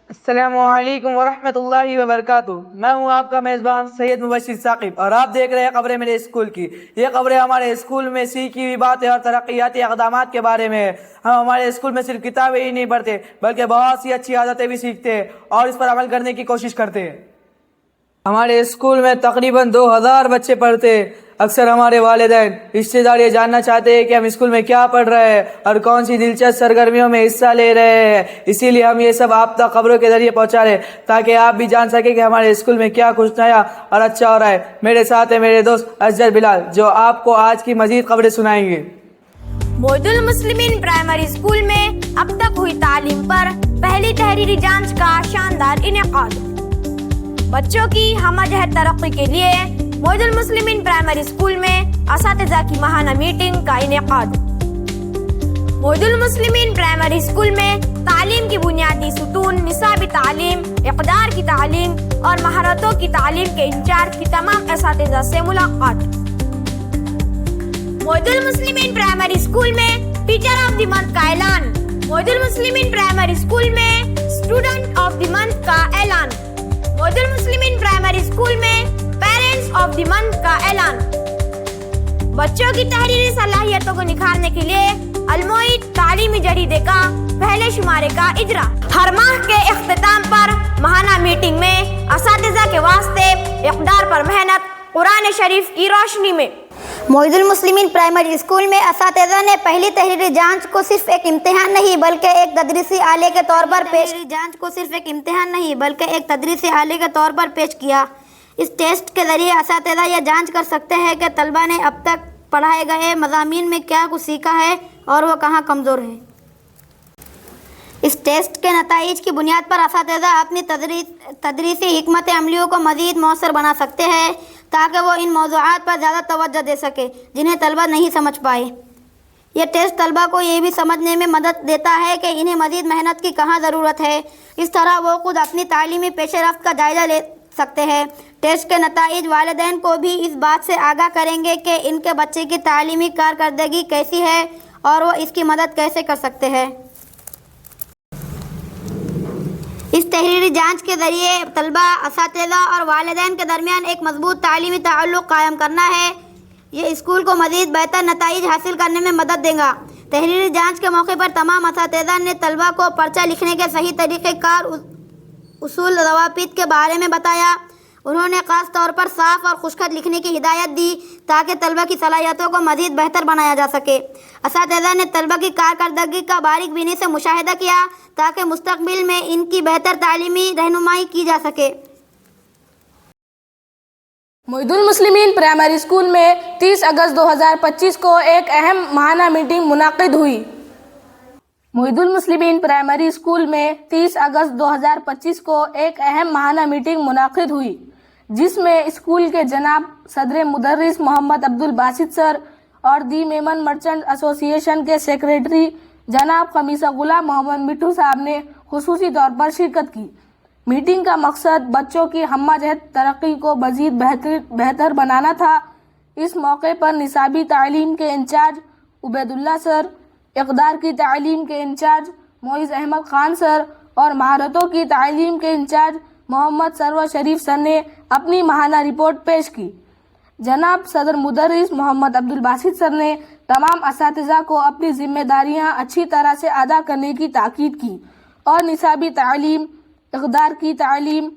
السلام علیکم ورحمۃ اللہ وبرکاتہ۔ میں ہوں آپ کا میزبان سید مبشر ثاقب اور آپ دیکھ رہے ہیں خبریں میرے اسکول کی۔ یہ خبریں ہمارے اسکول میں سیکھی ہوئی باتیں اور ترقیاتی اقدامات کے بارے میں ہے۔ ہم ہمارے اسکول میں صرف کتابیں ہی نہیں پڑھتے بلکہ بہت سی اچھی عادتیں بھی سیکھتے ہیں اور اس پر عمل کرنے کی کوشش کرتے ہیں۔ ہمارے اسکول میں تقریباً 2000 بچے پڑھتے ہیں۔ اکثر ہمارے والدین رشتہ دار یہ جاننا چاہتے ہیں کہ ہم اسکول میں کیا پڑھ رہے ہیں اور کون سی دلچسپ سرگرمیوں میں حصہ لے رہے ہیں۔ اسی لیے ہم یہ سب آپ تک خبروں کے ذریعے پہنچا رہے ہیں تاکہ آپ بھی جان سکیں کہ ہمارے اسکول میں کیا کچھ نیا اور اچھا ہو رہا ہے۔ میرے ساتھ ہیں میرے دوست اصغر بلال جو آپ کو آج کی مزید خبریں سنائیں گے۔ معید المسلمین پرائمری اسکول میں اب تک ہوئی تعلیم پر پہلی تحریری جانچ کا شاندار انعقاد۔ بچوں کی ہمہ جہت ترقی کے لیے معید المسلمین پرائمری اسکول میں اساتذہ کی ماہانہ میٹنگ کا انعقاد۔ معید المسلمین پرائمری اسکول میں تعلیم کی بنیادی ستون، نصابی تعلیم، اقدار کی تعلیم اور مہارتوں کی تعلیم کے انچارج کی تمام اساتذہ سے ملاقات۔ معید المسلمین پرائمری اسکول میں ٹیچر آف دی منتھ کا اعلان۔ معید المسلمین پرائمری اسکول میں اسٹوڈنٹ آف دی منتھ کا اعلان۔ معید المسلمین پرائمری اسکول میں پیرنٹس آف دی منتھ کا اعلان۔ بچوں کی تحریری صلاحیتوں کو نکھارنے کے لیے المعید تعلیمی جریدے کا پہلے شمارے کا اجرا۔ ہر ماہ کے اختتام پر ماہانہ میٹنگ میں اساتذہ کے واسطے اقدار پر محنت قرآن شریف کی روشنی میں۔ معید المسلمین پرائمری اسکول میں اساتذہ نے پہلی تحریری جانچ کو صرف ایک امتحان نہیں بلکہ ایک تدریسی آلے کے طور پر پیش کیا۔ اس ٹیسٹ کے ذریعے اساتذہ یہ جانچ کر سکتے ہیں کہ طلبہ نے اب تک پڑھائے گئے مضامین میں کیا کچھ سیکھا ہے اور وہ کہاں کمزور ہے۔ اس ٹیسٹ کے نتائج کی بنیاد پر اساتذہ اپنی تدریسی حکمت عملیوں کو مزید مؤثر بنا سکتے ہیں تاکہ وہ ان موضوعات پر زیادہ توجہ دے سکے جنہیں طلبہ نہیں سمجھ پائے۔ یہ ٹیسٹ طلبہ کو یہ بھی سمجھنے میں مدد دیتا ہے کہ انہیں مزید محنت کی کہاں ضرورت ہے۔ اس طرح وہ خود اپنی تعلیمی پیش رفت کا جائزہ لے سکتے ہیں۔ ٹیسٹ کے نتائج والدین کو بھی اس بات سے آگاہ کریں گے کہ ان کے بچے کی تعلیمی کارکردگی کیسی ہے اور وہ اس کی مدد کیسے کر سکتے ہیں۔ اس تحریری جانچ کے ذریعے طلبہ، اساتذہ اور والدین کے درمیان ایک مضبوط تعلیمی تعلق قائم کرنا ہے۔ یہ اسکول کو مزید بہتر نتائج حاصل کرنے میں مدد دے گا۔ تحریری جانچ کے موقع پر تمام اساتذہ نے طلبہ کو پرچہ لکھنے کے صحیح طریقہ کار، اصول ضوابط کے بارے میں بتایا۔ انہوں نے خاص طور پر صاف اور خوشخط لکھنے کی ہدایت دی تاکہ طلبہ کی صلاحیتوں کو مزید بہتر بنایا جا سکے۔ اساتذہ نے طلبہ کی کارکردگی کا باریک بینی سے مشاہدہ کیا تاکہ مستقبل میں ان کی بہتر تعلیمی رہنمائی کی جا سکے۔ معید المسلمین پرائمری اسکول میں 30 اگست 2025 کو ایک اہم ماہانہ میٹنگ منعقد ہوئی۔ معید المسلمین پرائمری اسکول میں 30 اگست 2025 کو ایک اہم ماہانہ میٹنگ منعقد ہوئی جس میں اسکول کے جناب صدر مدرس محمد عبدالباسط سر اور دی میمن مرچنٹ ایسوسی ایشن کے سیکریٹری جناب خمیسہ غلام محمد مٹھو صاحب نے خصوصی طور پر شرکت کی۔ میٹنگ کا مقصد بچوں کی ہمہ جہت ترقی کو مزید بہتر بنانا تھا۔ اس موقع پر نصابی تعلیم کے انچارج عبید اللہ سر، اقدار کی تعلیم کے انچارج معیز احمد خان سر اور مہارتوں کی تعلیم کے انچارج محمد سرور شریف سر نے اپنی ماہانہ رپورٹ پیش کی۔ جناب صدر مدرس محمد عبدالباسط سر نے تمام اساتذہ کو اپنی ذمہ داریاں اچھی طرح سے ادا کرنے کی تاکید کی اور نصابی تعلیم، اقدار کی تعلیم،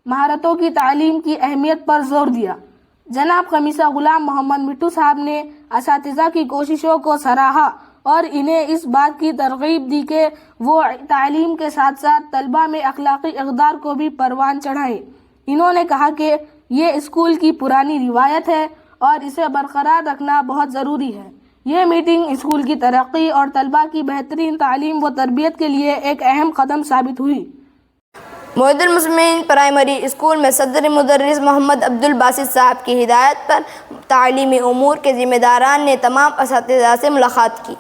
مہارتوں کی تعلیم کی اہمیت پر زور دیا۔ جناب خمیسہ غلام محمد مٹھو صاحب نے اساتذہ کی کوششوں کو سراہا اور انہیں اس بات کی ترغیب دی کہ وہ تعلیم کے ساتھ ساتھ طلبہ میں اخلاقی اقدار کو بھی پروان چڑھائیں۔ انہوں نے کہا کہ یہ اسکول کی پرانی روایت ہے اور اسے برقرار رکھنا بہت ضروری ہے۔ یہ میٹنگ اسکول کی ترقی اور طلبہ کی بہترین تعلیم و تربیت کے لیے ایک اہم قدم ثابت ہوئی۔ معید المسلمین پرائمری اسکول میں صدر مدرس محمد عبدالباسط صاحب کی ہدایت پر تعلیمی امور کے ذمہ داران نے تمام اساتذہ سے ملاقات کی۔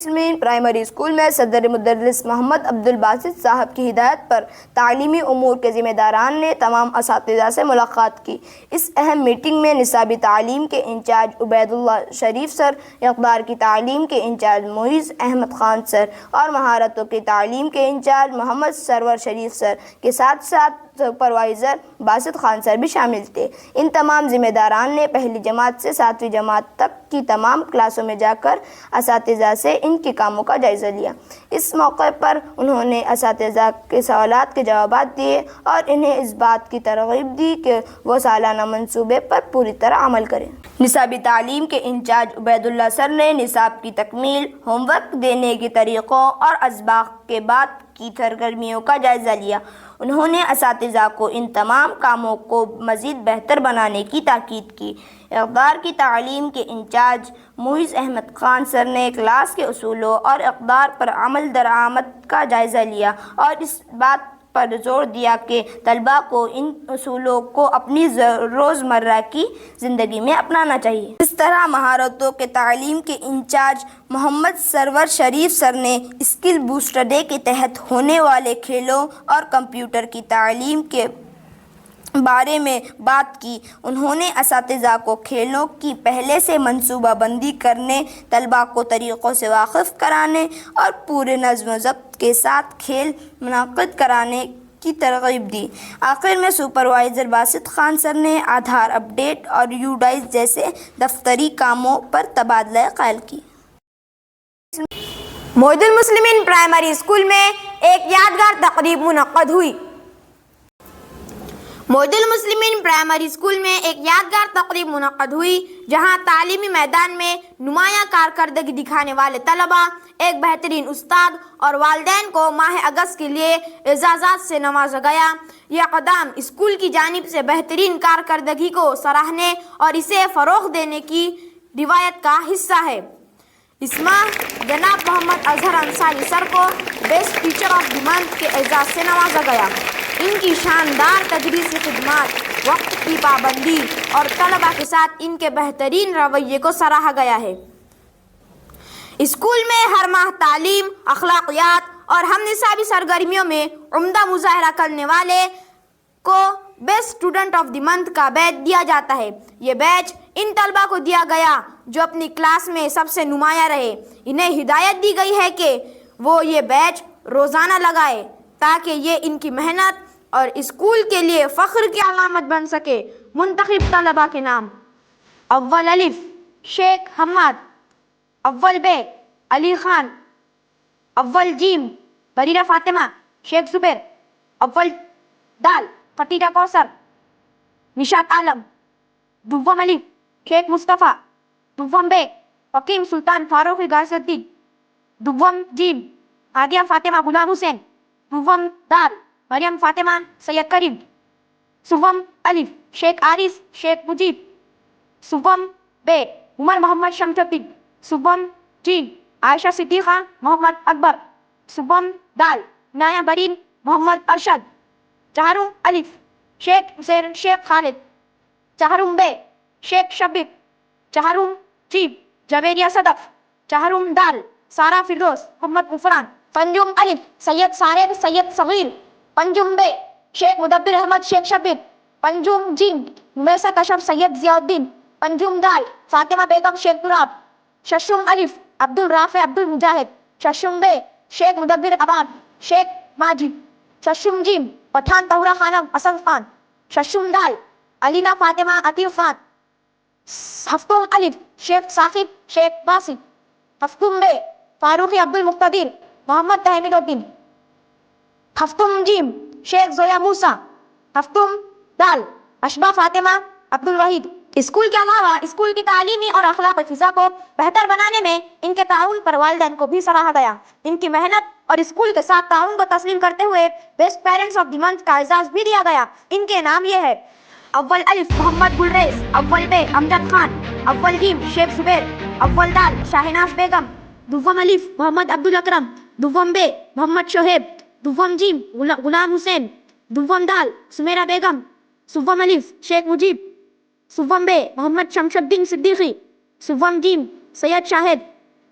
مسلمین پرائمری اسکول میں صدر مدرس محمد عبد الباسط صاحب کی ہدایت پر تعلیمی امور کے ذمہ داران نے تمام اساتذہ سے ملاقات کی۔ اس اہم میٹنگ میں نصابی تعلیم کے انچارج عبید اللہ شریف سر، اقدار کی تعلیم کے انچارج معیز احمد خان سر اور مہارتوں کی تعلیم کے انچارج محمد سرور شریف سر کے ساتھ ساتھ سپروائزر باسط خان سر بھی شامل تھے۔ ان تمام ذمہ داران نے پہلی جماعت سے 7ویں جماعت تک کی تمام کلاسوں میں جا کر اساتذہ سے ان کے کاموں کا جائزہ لیا۔ اس موقع پر انہوں نے اساتذہ کے سوالات کے جوابات دیے اور انہیں اس بات کی ترغیب دی کہ وہ سالانہ منصوبے پر پوری طرح عمل کریں۔ نصابی تعلیم کے انچارج عبید اللہ سر نے نصاب کی تکمیل، ہوم ورک دینے کے طریقوں اور اسباق کے بعد کی سرگرمیوں کا جائزہ لیا۔ انہوں نے اساتذہ کو ان تمام کاموں کو مزید بہتر بنانے کی تاکید کی۔ اقدار کی تعلیم کے انچارج معیز احمد خان سر نے کلاس کے اصولوں اور اقدار پر عمل درآمد کا جائزہ لیا اور اس بات پر زور دیا کہ طلباء کو ان اصولوں کو اپنی روزمرہ کی زندگی میں اپنانا چاہیے۔ اس طرح مہارتوں کے تعلیم کے انچارج محمد سرور شریف سر نے اسکل بوسٹر ڈے کے تحت ہونے والے کھیلوں اور کمپیوٹر کی تعلیم کے بارے میں بات کی۔ انہوں نے اساتذہ کو کھیلوں کی پہلے سے منصوبہ بندی کرنے، طلباء کو طریقوں سے واقف کرانے اور پورے نظم و ضبط کے ساتھ کھیل منعقد کرانے کی ترغیب دی۔ آخر میں سپروائزر باسط خان سر نے آدھار اپڈیٹ اور یوڈائز جیسے دفتری کاموں پر تبادلہ خیال کی۔ معید المسلمین پرائمری اسکول میں ایک یادگار تقریب منعقد ہوئی۔ معید المسلمین پرائمری اسکول میں ایک یادگار تقریب منعقد ہوئی جہاں تعلیمی میدان میں نمایاں کارکردگی دکھانے والے طلباء، ایک بہترین استاد اور والدین کو ماہ اگست کے لیے اعزازات سے نوازا گیا۔ یہ اقدام اسکول کی جانب سے بہترین کارکردگی کو سراہنے اور اسے فروغ دینے کی روایت کا حصہ ہے۔ اس ماہ جناب محمد اظہر انصاری سر کو best teacher of the month کے اعزاز سے نوازا گیا۔ ان کی شاندار تدریسی خدمات، وقت کی پابندی اور طلباء کے ساتھ ان کے بہترین رویے کو سراہا گیا ہے۔ اسکول میں ہر ماہ تعلیم، اخلاقیات اور ہم نصابی سرگرمیوں میں عمدہ مظاہرہ کرنے والے کو best student of the month کا بیج دیا جاتا ہے۔ یہ بیج ان طلباء کو دیا گیا جو اپنی کلاس میں سب سے نمایاں رہے۔ انہیں ہدایت دی گئی ہے کہ وہ یہ بیج روزانہ لگائے تاکہ یہ ان کی محنت اور اسکول کے لیے فخر کی علامت بن سکے۔ منتخب طلباء کے نام: اول الف شیخ حماد، اول بے علی خان، اول جیم بریرہ فاطمہ شیخ زبیر، اول دال خطیجہ کوثر نشاط عالم، دوم الف شیخ مصطفیٰ، دوم بے حکیم سلطان فاروقی غازی الدین، دوم جیم عادیہ فاطمہ غلام حسین، دوم دال مریم فاطمہ سید کریم، سوم الف شیخ عارف شیخ مجیب، سوم بے عمر محمد شمس الدین، سوم جیم عائشہ صدیقہ محمد اکبر، سوم دال نایا برین محمد ارشد، چہارم الف شیخ حسین شیخ خالد، چہارم بے شیخ شبیر، چہارم جیم جویریہ صدف، چہارم دال سارہ فردوس محمد غفران، پنجم الف سید صارق سید صغیر، پنجم بے شیخ مدبر احمد شیخ شبیر، پنجم جیم میسا کشف سید ضیاء الدین، پنجم دال فاطمہ بیگم شیخ گلاب، ششم الف عبد الرافع عبد المجاہد، ششم بے شیخ مدبر عباد شیخ ماجد، ششم جیم پٹھان طہورہ خانم اسد خان، ششم دال علینا فاطمہ عطیف خان، ہفتم الف شیخ ثاقب شیخ باسط، ہفتم بے فاروقی عبد المقتدر محمد تحمیل الدین، ہفتم جیم شیخ زویا موسیٰ، ہفتم دال اشبہ فاطمہ عبد الوحید۔ اسکول کے علاوہ اسکول کی تعلیمی اور اخلاقی فضا کو بہتر بنانے میں ان کے تعاون پر والدین کو بھی سراہا گیا۔ ان کی محنت اور اسکول کے ساتھ تعاون کو تسلیم کرتے ہوئے best parents of the month کا اعزاز بھی دیا گیا۔ ان کے نام یہ ہے: اول الف محمد گلریز، اول بے امجد خان، اول جیم شیخ زبیر، اول دال شاہناز بیگم، دوم الف محمد عبد الاکرم، دوم بے محمد شہیب، دوم جیم غلام حسین، دوم دال سمیرہ بیگم، سوم الف شیخ مجیب، سوم بے محمد شمس الدین صدیقی، سوم جیم سید شاہد،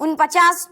49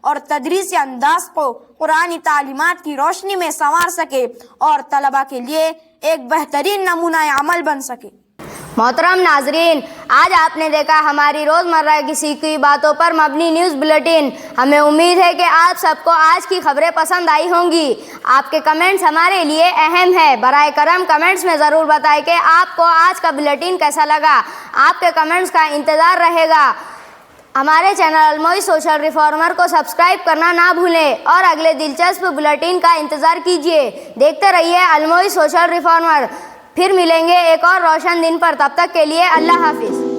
اور تدریسی انداز کو قرآنی تعلیمات کی روشنی میں سنوار سکے اور طلبہ کے لیے ایک بہترین نمونہ عمل بن سکے۔ محترم ناظرین، آج آپ نے دیکھا ہماری روزمرہ کی سیکھی ہوئی باتوں پر مبنی نیوز بلیٹن۔ ہمیں امید ہے کہ آپ سب کو آج کی خبریں پسند آئی ہوں گی۔ آپ کے کمنٹس ہمارے لیے اہم ہے۔ برائے کرم کمنٹس میں ضرور بتائیں کہ آپ کو آج کا بلیٹن کیسا لگا۔ آپ کے کمنٹس کا انتظار رہے گا۔ ہمارے چینل الموئی سوشل ریفارمر کو سبسکرائب کرنا نہ بھولیں اور اگلے دلچسپ بلیٹن کا انتظار کیجیے۔ دیکھتے رہیے الموئی سوشل ریفارمر۔ پھر ملیں گے ایک اور روشن دن پر، تب تک کے لیے اللہ حافظ۔